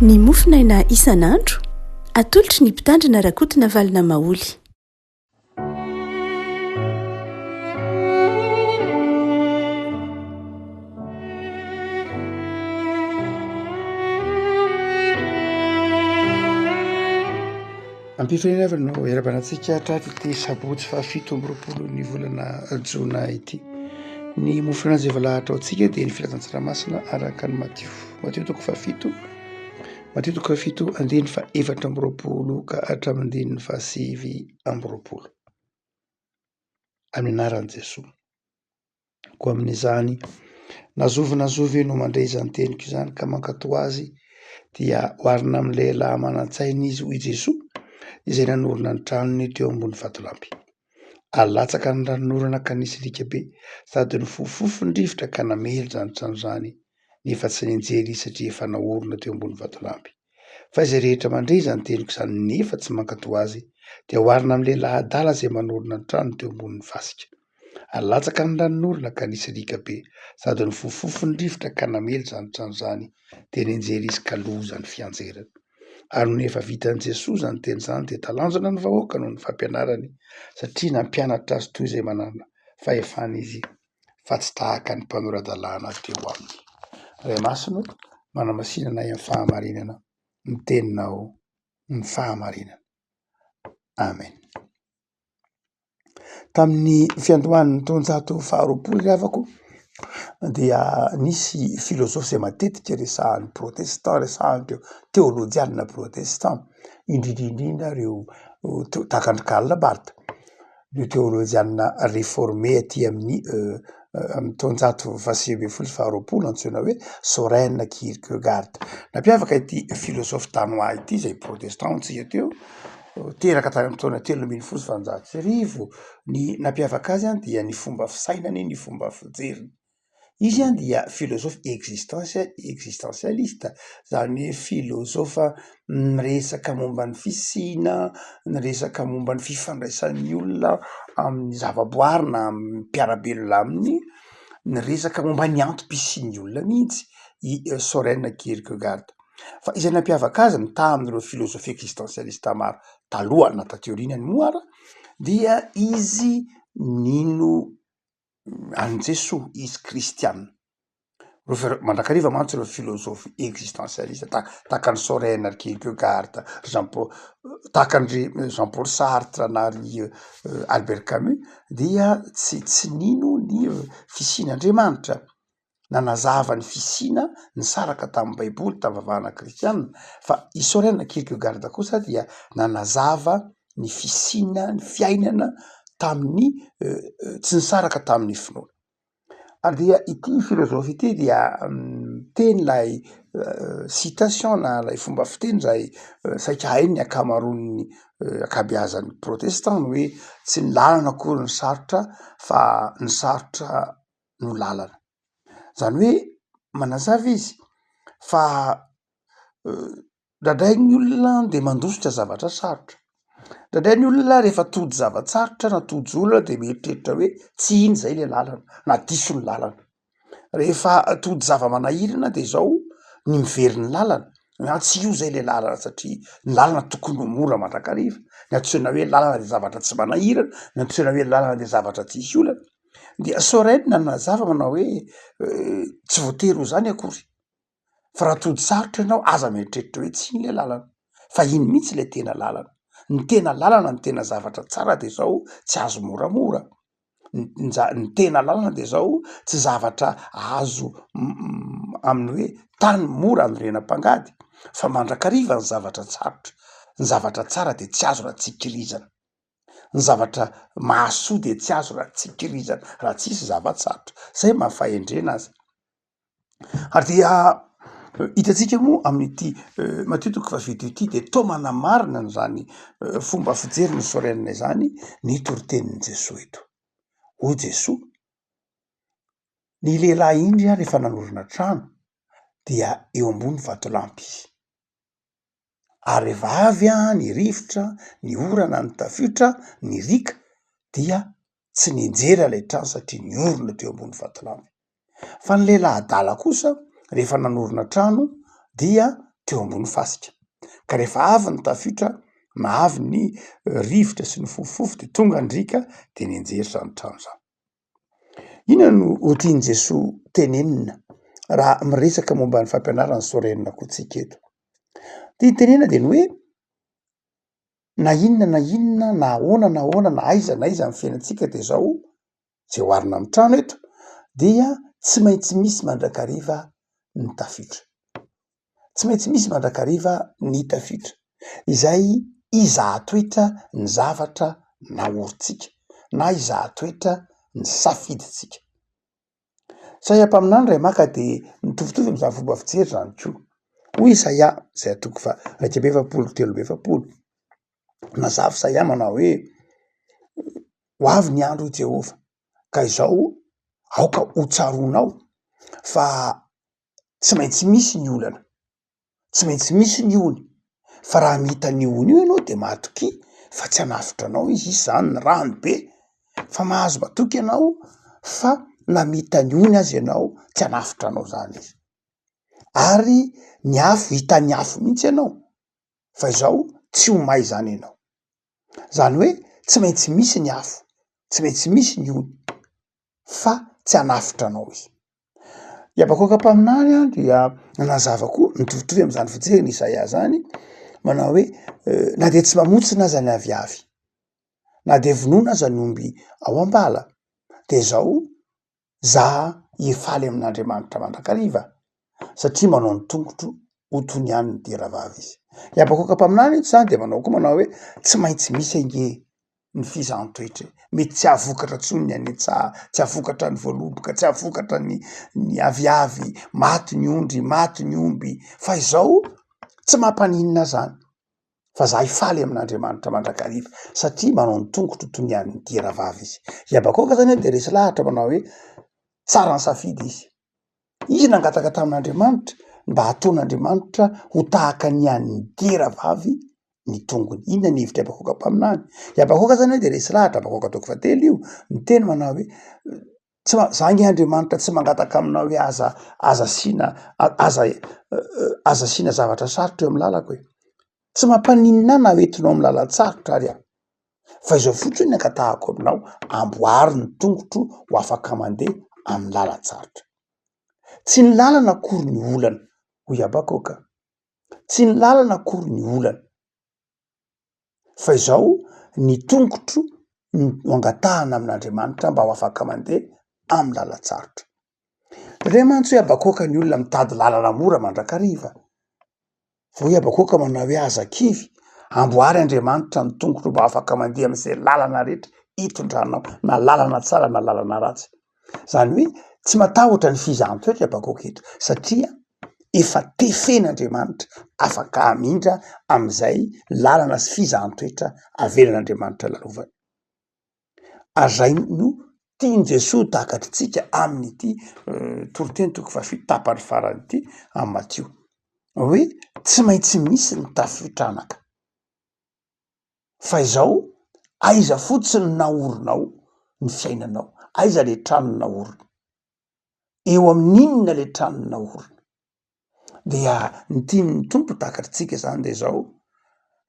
Ny mofinaina isan'andro atolotry ny mpitandrina rakotina valina maoly. Ampifirina avy no era-banantsika traty ity sabotsy fa 7 ny volana jona ity. Ny mofinaina izay voalahatra antsika dia ny filanan-tsaramasina araka ny Matteo toko fa 7 andiny fa 4 ka hatramin'ny andiny fa 9. Amin'ny anaran'i Jesosy. Ko amin'izany nazovy no mandray izany teniko izany ka mankatò azy dia hoarina amin'ny lehilahy manan-tsaina izy hoy Jesosy izay nanorina ny tranony teo ambony vatolampy. Alatsaka ny ranorana ka nisy lika be sady ny fofofo ny rivotra ka namely zany trano zany nefa tsy nianjera izy satria efa naorina teo ambony vatolampy. Fa izay rehetra mandray izany teniko izany nefa tsy mankatò azy dia hoarina amin'ny lehilahy adala izay manorina ny trano teo ambonin'ny fasika. Alatsaka ny ranorana ka nisy lika be sady ny fofofo ny rivotra ka namely zany trano zany dia nianjera izy ka loza ny fianjerany. Ary nefa vitan'i Jesosy zany teny zany dia talanjona ny vahoaka noho ny fampianarany satria nampianatra azy toy izay manana fahefana izy fa tsy tahaka ny mpanorandalàna teo aminy. Ray Masino manamasinana amin'ny fahamarinana ny teninao ny fahamarinana. Amen. Tamin'ny fiandohan'ny taonjato 20 ry havako dia nisy filôzofy izay matetika resahan'ny protestant, resahan'ireo teolojianina protestant, indrindrindrindra reo tahakandry Karl Barth, reo teolojianina réformé aty amin'ny taonjato 1920 antsoina hoe Soren Kierkegaard. Nampiavaka ity filôzofy danois ity izay protestant tsika teo teraka tany amin'ny taona 1700. Ny nampiavaka azy dia ny fomba fisainany, ny fomba fijeriny. Izy dia filôzofy existentialiste, zany hoe filôzofa miresaka momba ny fisina, miresaka momba ny fifandraisan'ny olona amin'ny zavaboary na amin'ny mpiarabelona aminy, miresaka momba ny antom-pisian'ny olona mihitsy i Soren Kierkegaard. Fa izay nampiavaka azy mitaha amin'ireo filôzofy existentialiste maro taloha na taty-aorianany moa ara, dia izy nino an'i Jesosy, izy kristianina. Mandrakariva mantsy ireo filôzofy existentialiste tahaka ny Soren Kierkegaard, tahakandry Jean-Paul Sartre na ry Albert Camus, dia tsy nino ny fisian'Andriamanitra. Nanazava ny fisina nisaraka tamin'ny baiboly tamin'ny vavahana kristianina, fa i Soren Kierkegaard kosa dia nanazava ny fisina, ny fiainana tamin'ny tsy nisaraka tamin'ny finoana. Ary dia ity filôzofy ity dia teny lay citation na lay fomba fiteny zay saika hainy ny akamaroan'ny akabeazan'ny protestant hoe tsy ny lalana akory ny sarotra fa ny sarotra no lalana. Zany hoe manazava izy fa ndraindray ny olona dia mandositra zavatra sarotra. Ndraindray ny olona rehefa tody zavatsarotra na tody olona dia mieritreritra hoe tsy iny zay le lalana na diso ny lalana. Rehefa tody zava-manahirana dia zao ny mivery ny lalana. Tsy io zay le lalana satria ny lalana tokony ho mora mandrakariva. Ny antsoina hoe lalana dia zavatra tsy manahirana, ny antsoina hoe lalana dia zavatra tsisy olana. Dia Soren nanazava manao hoe tsy voatery ho zany akory. Fa raha tody sarotra ianao aza mieritreritra hoe tsy iny le lalana, fa iny mihitsy le tena lalana. Ny tena lalana, ny tena zavatra tsara dia zao tsy azo moramora. Ny tena lalana dia zao tsy zavatra azo amin'ny hoe tany mora anorenam-pangady, fa mandrakariva ny zavatra tsarotra. Ny zavatra tsara dia tsy azo raha tsy ikirizana. Ny zavatra mahasoa dia tsy azo raha tsy ikirizana, raha tsisy zavatsarotra. Zay mahafahendrena azy. Ary dia hitantsika moa amin'ity Matteo toko fa 7 ity dia toa manamarina n'izany fomba fijery ny Soren izany ny toritenin'i Jesosy eto. O Jesosy, ny lehilahy indry rehefa nanorina trano dia eo ambony vatolampy izy. Ary rehefa avy ny rivotra, ny orana, ny tafiotra, ny rika dia tsy nianjera ilay trano satria niorina teo ambony vatolampy. Fa ny lehilahy adala kosa rehefa nanorina trano dia teo ambony fasika. Ka rehefa avy ny tafiotra na avy ny rivotra sy ny fofofofo de tonga andrika de nianjery zany trano zany. Inona no ho tiany Jesoa tenenina raha miresaka momba ny fampianarany soarenina koa tsika eto? Tia tenena de ny hoe na inona na ahoana na aiza ny fiainantsika de zao zay oarina amin'ny trano eto dia tsy maintsy misy mandrakariva ny tafiotra. Tsy maintsy misy mandrakariva ny tafiotra izay izahan-toetra ny zavatra nahorintsika na izahan-toetra ny safiditsika. Saia-paminany ray maka de mitovitovy am'zany fomba fijery zany koa. Hoy Isaia zay atoko 1:7-8 mazava Isaia manao hoe ho avy ny andro i Jehova ka izao aoka ho tsaronao fa tsy maintsy misy ny olana, tsy maintsy misy ny ony, fa raha mihita ny ony io ianao de matoky fa tsy hanafitra anao izy zany ny rano be, fa mahazo matoky ianao fa na mihita ny ony azy ianao tsy hanafitra anao zany izy. Ary ny afo hita ny afo mihitsy ianao fa izao tsy ho may zany ianao. Zany hoe tsy maintsy misy ny afo, tsy maintsy misy ny ony fa tsy hanafitra anao izy. I Abakoka mpaminany dia nazava koa mitovitovy am'zany fijeriny Isaia zany manao hoe na de tsy mamotsina aza ny aviavy, na de vonoina aza ny omby ao ambala de zao zaha hifaly amin'Andriamanitra mandrakariva satria manao ny tongotro ho toy ny any ny diravavy izy. I Abakoka mpaminany eto zany de manao koa manao hoe tsy maintsy misy ange ny fizahan-toetra, mety tsy ahavokatra tsony ny anetsaha, tsy ahavokatra ny voaloboka, tsy ahavokatra ny aviavy, maty ny ondry, maty ny omby, fa izao tsy mampaninona zany fa za hifaly amin'Andriamanitra mandrakariva satria manao ny tongotro toy ny an'ny diravavy izy. I Abakoka zany de resy lahatra manao hoe tsara ny safidy izy. Izy nangataka tamin'Andriamanitra mba hataon'Andriamanitra ho tahaka ny an'ny diravavy ny tongony. Inona ny hevitry Abakoka mpaminany? I Abakoka zany de resy lahatra Abakoka 3 io ny teny manao hoe za nge Andriamanitra tsy mangataka aminao hoe aza asiana zavatra sarotra eo amin'ny lalako e. Tsy mampaninona na hoentinao amin'ny lalan-tsarotra ary aho. Fa izao fotsiny ny angatahako aminao amboary ny tongotro ho afaka mandeha amin'ny lalan-tsarotra. Tsy ny lalana akory ny olana hoy Abakoka. Tsy ny lalana akory ny olana. Fa izao ny tongotro no angatahana amin'Andriamanitra mba ho afaka mandeha amin'ny lalan-tsarotra. Re mantsy hoe Abakoka ny olona mitady lalana mora mandrakariva. Fa hoy Abakoka manao hoe aza kivy amboary Andriamanitra ny tongotro mba afaka mandeha amin'izay lalana rehetra hitondranao na lalana tsara na lalana ratsy. Zany hoe tsy matahotra ny fizahan-toetra Abakoka eto satria efa tefen'Andriamanitra afaka hamindra am'izay lalana sy fizahan-toetra avelan'Andriamanitra lalovany. Ary zay no tiany Jesoa takatritsika amin'ity toriteny toko 7 tapany farany ity amin'ny Matio hoe tsy maintsy misy ny tafiotranaka. Fa izao aiza fotsiny naorinao ny fiainanao, aiza le trano naorina, eo amin'inona le trano naorina. Dia ny tian'ny tompo takatritsika zany de zao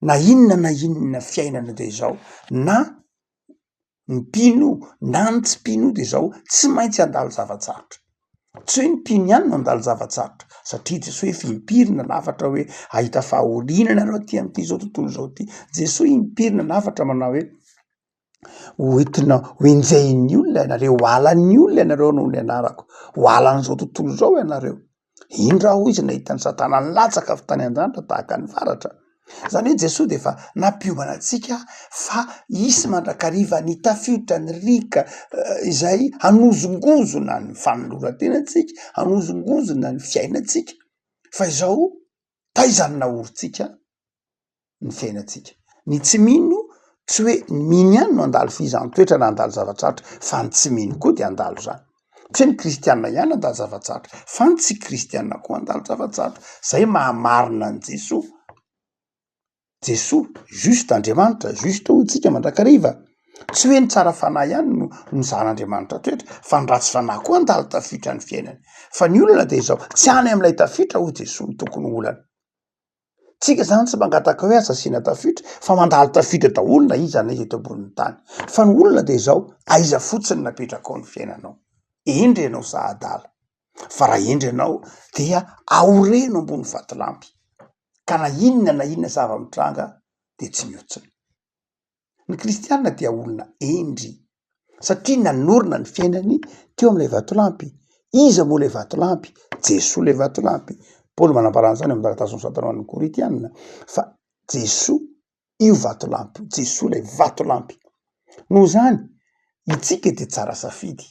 na inona fiainana de zao na ny mpino na ny tsy mpino de zao tsy maintsy handalo zavatsarotra. Tsy hoe ny mpino ihany no handalo zavatsarotra satria Jesoa efa impirina navatra hoe ahita fahoriana nareo ty am'ty zao tontolo zao ty. Jesoa impirina navatra manao hoe hoentina hoenjain'ny olona ianareo, ho alan'ny olona ianareo noho ny anarako, ho alan'izao tontolo zao ianareo. Iny raha ho izy nahita ny Satana nilatsaka avy tany an-danitra tahaka ny faratra. Zany hoe Jesoa de fa nampiomana antsika fa hisy mandrakariva ny tafiotra ny rika izay hanozongozona ny fanoloran-tenantsika, hanozongozona ny fiainantsika. Fa izao taizany naorintsika ny fiainantsika. Ny tsy mino tsy hoe ny mino ihany no handalo fizahan-toetra na handalo zavatsarotra fa ny tsy mino koa de handalo zany. Tsy ny kristianina ihany handalo zavatsarotra fa ny tsy kristianina koa handalo zavatsarotra. Zay mahamarina an Jesoa. Jesoa juste Andriamanitra, juste ho tsika mandrakariva. Tsy hoe ny tsara fanahy ihany no mizan'Andriamanitra toetra fa ny ratsy fanahy koa handalo tafiotra ny fiainany. Fa ny olana de zao tsy hany amin'ilay tafiotra ho Jesoa ny tokony olana. tsika zany tsy mangataka hoe azasiana tafiditra fa mandalo tafiditra daholo na iza na iza eto ambonin'ny tany fa ny olona de zao aiza fotsiny napetraka ao ny fiainanao endry ianao sahadala fa raha endry ianao dia aoreno ambony vatolampy ka na inona zava-mitranga de tsy miotsina. Ny kristianina dia olona endry satria nanorona ny fiainany teo am'lay vatolampy. Iza moa lay vatolampy? Jesoa lay vatolampy. Paoly manamparana zany amin'ny taratasy ny Satanan'ny Koritianina fa Jesoa io vatolampy, Jesoa lay vatolampy. Noho zany itsika de tsara safidy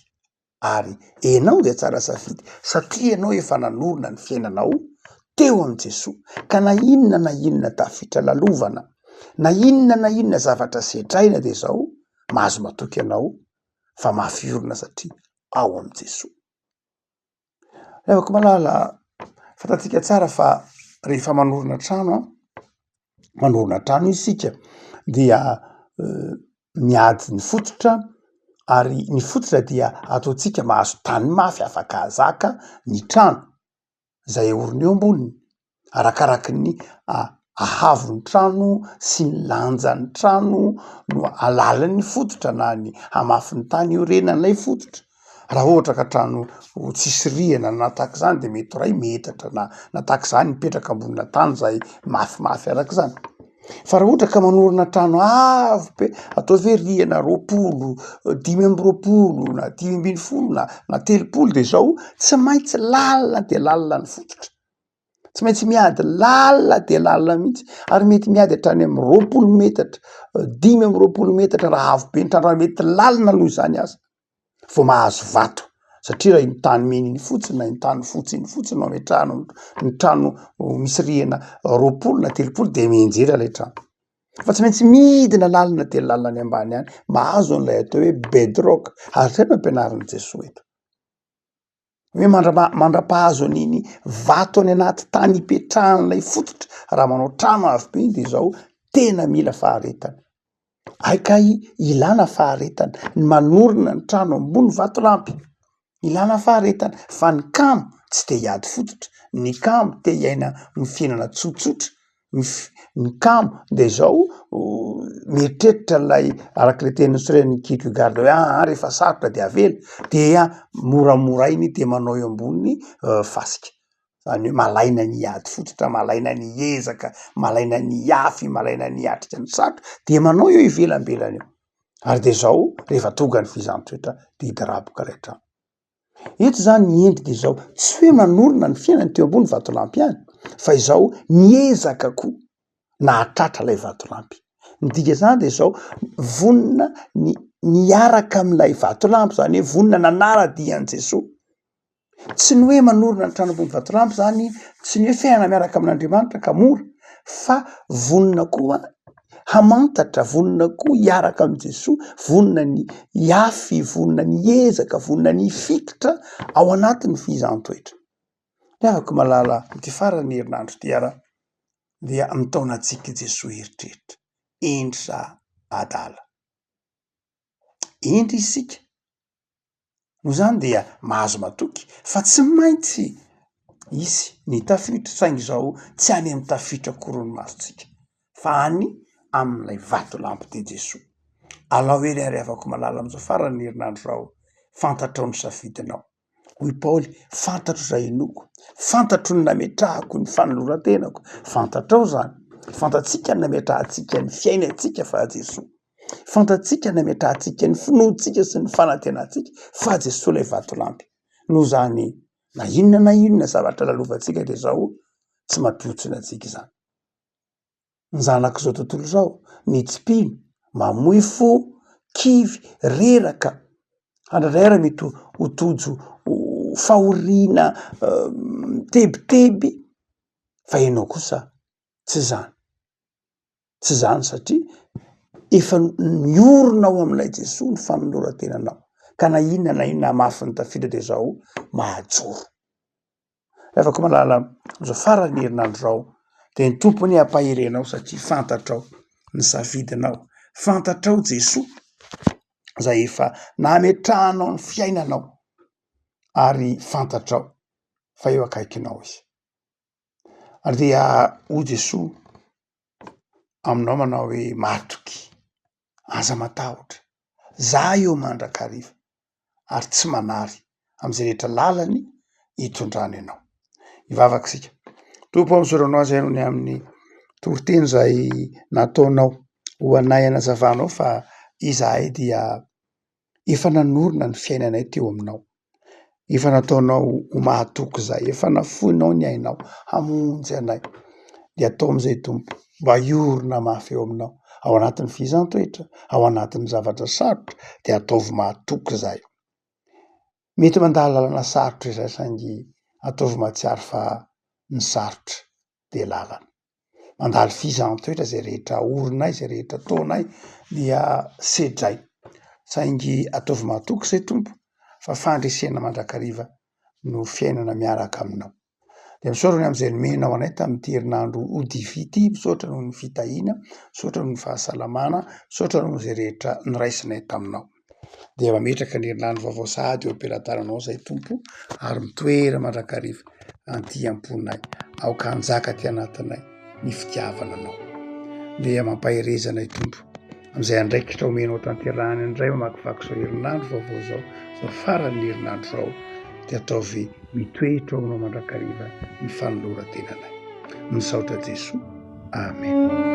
ary enao de tsara safidy satria enao efa nanorona ny fiainanao teo am' Jesoa ka na inona tafitra lalovana na inona zavatra sedraina de zao mahazo matoky anao fa mafy orina satria ao am' Jesoa. Afaka malala fatatsika tsara fa rehefa manorina trano isika dia miady ny fototra ary ny fototra dia ataotsika mahazo tany mafy afaka hazaka ny trano zay aorina eo amboniny arakaraky ny ahavon'ny trano sy ny lanjan'ny trano no alalan'ny fototra na ny hamafin'ny tany iorenan'ilay fototra. Raha ohatra ka trano tsisy rihana na tahaka zany de mety ray metatra na tahaka zany mipetraka ambonina tany zay mafimafy arak' zany. Fa raha ohatra ka manorina trano avo be ataovy hoe rihana 20, 5 na 5 na 30 de zao tsy maintsy lalina de lalina ny fototra. Tsy maintsy miady lalina de lalina mihitsy ary mety miady hatrany amy 20 metatra, 5 metatra raha avo be ny trano raha mety lalina aloha zany aza vao mahazo vato satria raha iny tany mena iny fotsiny na iny tany fotsy iny fotsiny no ametrahana ny trano misy rihana 20 na 30 de mienjera lay trano. Fa tsy maintsy midina lalina de lalina any ambany any mahazo an'ilay atao hoe bedrock ary zay no ampianarin'i Jesoa eto hoe mandra-pahazo an'iny vato any anaty tany ipetrahan'ilay fototra raha manao trano avo be iny de zao tena mila faharetana. Aikay ilana faharetana ny manorina ny trano ambony vatolampy ilana faharetana fa ny kamo tsy te hiady fototra, ny kamo te hiaina ny fiainana tsotsotra, ny kamo de zao mieritreritra lay arak'ilay teny nosorainy Kierkegaard hoe rehefa sarotra de avela dia moramora iny de manao eo ambony fasika. Zany hoe malaina ny hiady fototra, malaina ny hiezaka, malaina ny hiafy, malaina ny hiatrika ny sarotra de manao eo ivelambelany eo. Ary de zao rehefa tonga ny fizahantsoetra de hidaraboka lay trano. Eto zany ny endry de zao tsy hoe manorina ny fiainany teo ambony vatolampy ihany fa izao miezaka koa na hatratra lay vatolampy. Ny dika zany de zao vonina niaraka am'ilay vatolampy zany hoe vonina nanara-dian'i Jesoa. Tsy ny hoe manorina ny trano ambony vatolampy zany tsy ny hoe fiainana miaraka amin'Andriamanitra ka mora fa vonina koa hamantatra, vonina koa hiaraka am' Jesoa, vonina ny hiafy, vonina ny hiezaka, vonina ny hifitotra ao anatin'ny fizahantsoetra. Ny afaka malala ty farany herinandro ty ara dia mitaonantsika Jesoa eritreritra endry sa adala. Endry isika no zany dia mahazo matoky fa tsy maintsy isy ny tafiditra saingy zao tsy any amy tafiditra akory ny masontsika fa any am'ilay vatolampy de Jesoa. Alao ery ary afaka malala am'izao farany herinandro zao fantatrao ny safidinao. Hoy Paoly, fantatro zay inoko, fantatro ny nametrahako ny fanoloran-tenako, fantatrao zany, fantatsika ny nametrahantsika ny fiainantsika fa Jesoa. Fantatsika nametrahantsika ny finoantsika sy ny fanantenantsika fa Jesoa lay vatolampy. Noho zany na inona zavatra lalovantsika de zao tsy mampiotsina antsika izany. Ny zanak'izao tontolo zao, nitsim-pino, mamoy fo, kivy, reraka, handrarahera mety ho tojo fahoriana tebiteby fa ianao kosa tsy zany. Tsy zany satria efa miorona ao am'ilay Jesoa ny fanoloran-tenanao ka na inona mafy ny tafiditra de zao mahajoro. Afaka malala zao farany herinandro zao de ny tompony hampahirenao satria fantatrao ny safidinao, fantatrao Jesoa zay efa nametrahanao ny fiainanao ary fantatrao fa eo akaikinao izy. Ary dia o Jesoa aminao manao hoe matoky, aza matahotra, za eo mandrakariva ary tsy manary am'izay rehetra lalany hitondrany ianao. Ivavaka sika. Tompo am'soranao azy hainony amin'ny toriteny zay nataonao ho anay anazavanao fa izahay dia efa nanorona ny fiainanay teo aminao. Efa nataonao ho mahatoky zay, efa nafoinao ny ainao hamonjy anay. De atao am'izay Tompo, mba iorona mafy eo aminao, ao anatin'ny fizan-toetra, ao anatin'ny zavatra sarotra, de ataovy mahatoky zay. Mety mandala lalana sarotra izay saingy ataovy mahatsiaro fa ny sarotra de lalana. Mandalo fizan-toetra zay rehetra orinay, zay rehetra ataonay dia sedray. Saingy ataovy mahatoky zay Tompo, fa fandresena mandrakariva no fiainana miaraka aminao. De misaorany am'izay nomenao anay tamin'ity herinandro odivy ity, misaotra noho ny fitahiana, misaotra noho ny fahasalamana, misaotra noho zay rehetra niraisinay taminao. De mametraka ny herinandro vaovao sahady eo am-pelataranao zay Tompo, ary mitoera mandrakariva anti-amponay, aoka hanjaka ty anatinay ny fitiavana anao. De mampaherezanay Tompo am'izay andraikitra omenao tanterahany indray mamakivaky zao herinandro vaovao zao, zao faran'ny herinandro zao, de ataovy mitoetra ao aminao mandrakariva ny fanoloran-tenanay. Misaotra Jesoa. Amen.